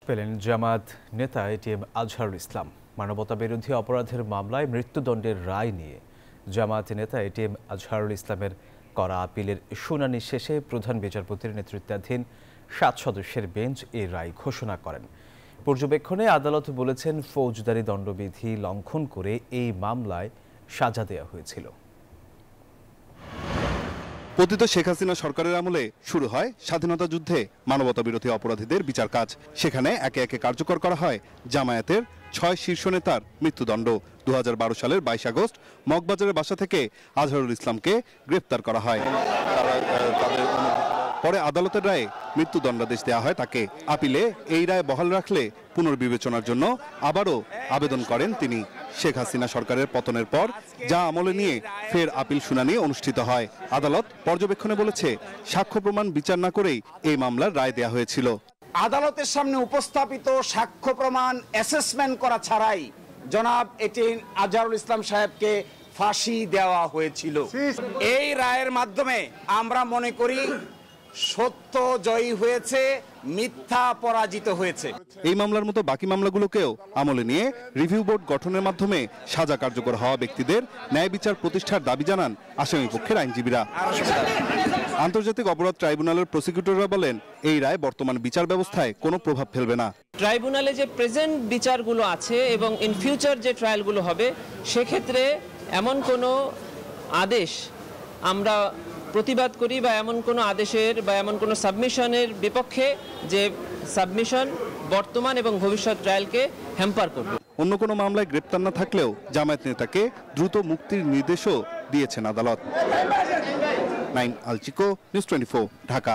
পেলেন জামাত নেতা এটিএম আজহারুল ইসলাম। মানবতা বিরোধী অপরাধের মামলায় মৃত্যুদণ্ডের রায় নিয়ে জামাত নেতা এটিএম আজহারুল ইসলামের করা আপিলের শুনানি শেষে প্রধান বিচারপতির নেতৃত্বাধীন ৭ সদস্যের বেঞ্চ এই রায় ঘোষণা করেন। পর্যবেক্ষণে আদালত বলেছেন, ফৌজদারি দণ্ডবিধি লঙ্ঘন করে এই মামলায় সাজা দেওয়া হয়েছিল। পতিত শেখ হাসিনা সরকারের আমলে শুরু হয় স্বাধীনতা যুদ্ধে মানবতা বিরোধী অপরাধীদের বিচার কাজ। সেখানে একে একে কার্যকর করা হয় জামায়াতের ৬ শীর্ষ নেতার মৃত্যুদণ্ড। ২০১২ সালের ২২ আগস্ট মগবাজারের বাসা থেকে আজহারুল ইসলামকে গ্রেপ্তার করা হয়। পরে আদালতের রায়ে মৃত্যুদণ্ডাদেশ দেওয়া হয় তাকে। আপিলে এই রায় বহাল রাখলে পুনর্বিবেচনার জন্য আবারও আবেদন করেন তিনি। শেখ হাসিনা সরকারের পতনের পর যা আমলে নিয়ে ফের আপিল শুনানি অনুষ্ঠিত হয়। আদালত পর্যবেক্ষণে বলেছে, সাক্ষ্য প্রমাণ বিচার না করেই এই মামলার রায় দেওয়া হয়েছিল। আদালতের সামনে উপস্থাপিত সাক্ষ্য প্রমাণ অ্যাসেসমেন্ট করা ছাড়াই জনাব এটিএম আজহারুল ইসলাম সাহেবকে ফাঁসি দেওয়া হয়েছিল। এই রায়ের মাধ্যমে আমরা মনে করি সত্য জয়ী হয়েছে, মিথ্যা পরাজিত হয়েছে। এই মামলার মতো বাকি মামলাগুলোকেও আমলে নিয়ে রিভিউ বোর্ড গঠনের মাধ্যমে সাজা কার্যকর হওয়া ব্যক্তিদের ন্যায় বিচার প্রতিষ্ঠার দাবি জানান আসামি পক্ষের আইনজীবীরা। আন্তর্জাতিক অপরাধ ট্রাইব্যুনালের প্রসিকিউটররা বলেন, এই রায় বর্তমান বিচার ব্যবস্থায় কোনো প্রভাব ফেলবে না। ট্রাইব্যুনালে যে প্রেজেন্ট বিচারগুলো আছে এবং ইন ফিউচার যে ট্রায়ালগুলো হবে, সেক্ষেত্রে এমন কোনো আদেশ আমরা প্রতিবাদ করি বা এমন কোনো আদেশের বা এমন কোনো সাবমিশনের বিপক্ষে যে সাবমিশন বর্তমান এবং ভবিষ্যৎ ট্রায়ালকে হ্যাম্পার করবে। অন্য কোনো মামলায় গ্রেপ্তার না থাকলেও জামায়াত নেতাকে দ্রুত মুক্তির নির্দেশও দিয়েছেন আদালত। নাইম আল চিকো, নিউজ 24, ঢাকা।